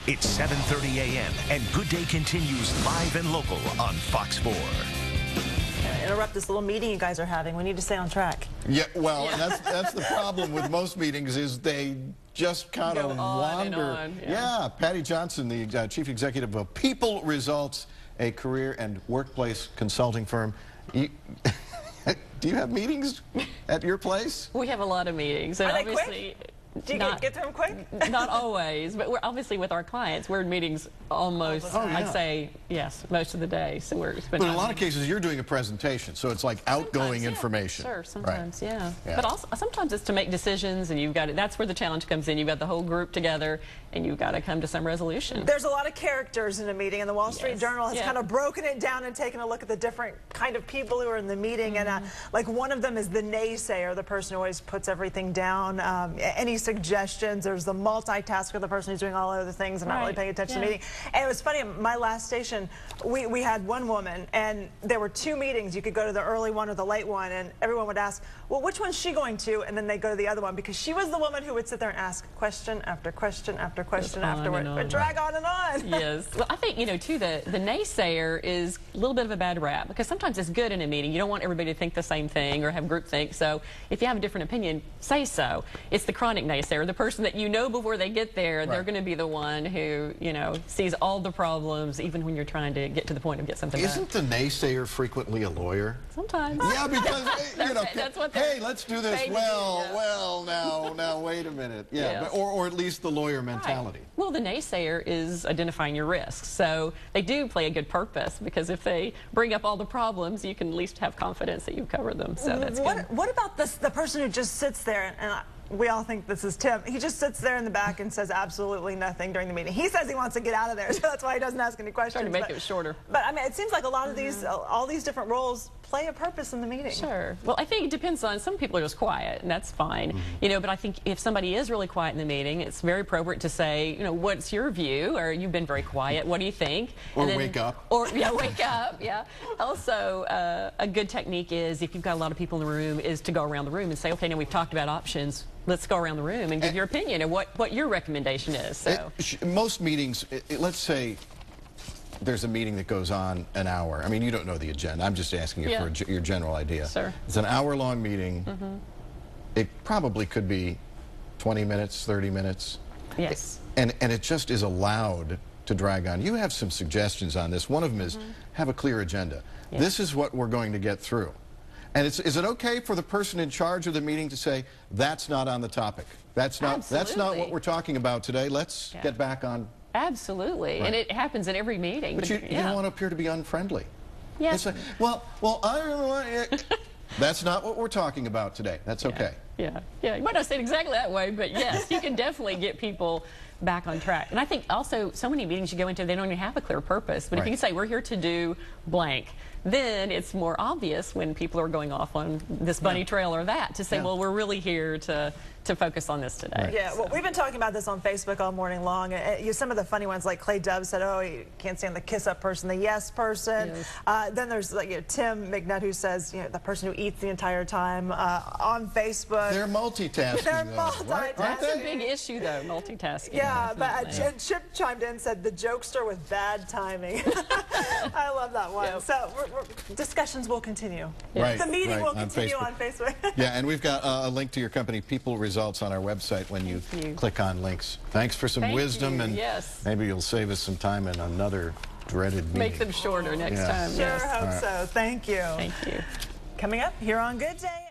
It's 7:30 a.m. and Good Day continues live and local on Fox 4. Interrupt this little meeting you guys are having. We need to stay on track. Yeah, well, and that's the problem with most meetings is they just kind of wander. Yeah, Patti Johnson, the chief executive of People Results, a career and workplace consulting firm. Do you have meetings at your place? We have a lot of meetings. And are they obviously, quick? Do you get to them quick? Not always, but we're obviously with our clients. We're in meetings almost, I'd say, yes, most of the day. So we're spending. But in a lot of cases, you're doing a presentation, so it's like outgoing information. Sure, sometimes, right. yeah. Yeah. But also sometimes it's to make decisions, and you've got that's where the challenge comes in. You've got the whole group together, and you've got to come to some resolution. There's a lot of characters in a meeting, and the Wall Street Journal has kind of broken it down and taken a look at the different kind of people who are in the meeting. And like one of them is the naysayer, the person who always puts everything down. Any suggestions? There's the multitasker, the person who's doing all other things and not really paying attention to the meeting. And it was funny, my last station, we had one woman, and there were two meetings. You could go to the early one or the late one, and everyone would ask, well, which one's she going to? And then they go to the other one, because she was the woman who would sit there and ask question after question after question afterward. But drag on and on. Yes. Well, I think, you know, too, the naysayer is a little bit of a bad rap, because sometimes it's good in a meeting. You don't want everybody to think the same thing or have groupthink. So if you have a different opinion, say so. It's the chronic naysayer, the person that you know before they get there, they're going to be the one who, you know, sees all the problems, even when you're trying to get to the point of get something Isn't the naysayer frequently a lawyer? Sometimes. Yeah, because, you know, that's what hey, let's do this. Well, now, wait a minute. Yeah, but, or at least the lawyer mentality. Right. Well, the naysayer is identifying your risks. So they do play a good purpose, because if they bring up all the problems, you can at least have confidence that you've covered them. So that's good. What about the person who just sits there and we all think this is Tim. He just sits there in the back and says absolutely nothing during the meeting. He says he wants to get out of there, so that's why he doesn't ask any questions. Trying to make it shorter. But I mean, it seems like a lot of these, all these different roles play a purpose in the meeting. Sure. Well, I think it depends on, some people are just quiet, and that's fine. You know, but I think if somebody is really quiet in the meeting, it's very appropriate to say, you know, what's your view? Or you've been very quiet, what do you think? Or then, wake up. Or, yeah, wake up, yeah. Also, a good technique is, if you've got a lot of people in the room, is to go around the room and say, okay, now we've talked about options. Let's go around the room and give your opinion of what your recommendation is. So most meetings, let's say there's a meeting that goes on an hour. I mean, you don't know the agenda. I'm just asking you for your general idea. Sure. It's an hour-long meeting. It probably could be 20 minutes, 30 minutes. Yes. And it just is allowed to drag on. You have some suggestions on this. One of them is have a clear agenda. Yes. This is what we're going to get through. And is it okay for the person in charge of the meeting to say, that's not on the topic? That's not what we're talking about today. Let's get back on. Absolutely. Right. And it happens in every meeting. But you don't want to appear to be unfriendly. Yes. It's like, well, I don't know. That's not what we're talking about today. That's okay. Yeah. You might not say it exactly that way, but yes, you can definitely get people back on track. And I think also so many meetings you go into, they don't even have a clear purpose. But if you can say, we're here to do blank, then it's more obvious when people are going off on this bunny trail or that, to say, well, we're really here to focus on this today. Right. Yeah, well, we've been talking about this on Facebook all morning long. Some of the funny ones, like Clay Dove said, oh, you can't stand the kiss-up person, the yes person. Yes. Then there's like Tim McNutt, who says, you know, the person who eats the entire time on Facebook. They're multitasking. They're multitasking. That's a big issue, though, multitasking. Yeah, but Chip chimed in and said, the jokester with bad timing. I love that one. Yep. So discussions will continue. Right, the meeting will continue on Facebook. Yeah, and we've got a link to your company, People Results, on our website when you click on links. Thanks for some wisdom, and maybe you'll save us some time in another dreaded meeting. Make them shorter next time. Sure hope so. Thank you. Thank you. Coming up here on Good Day.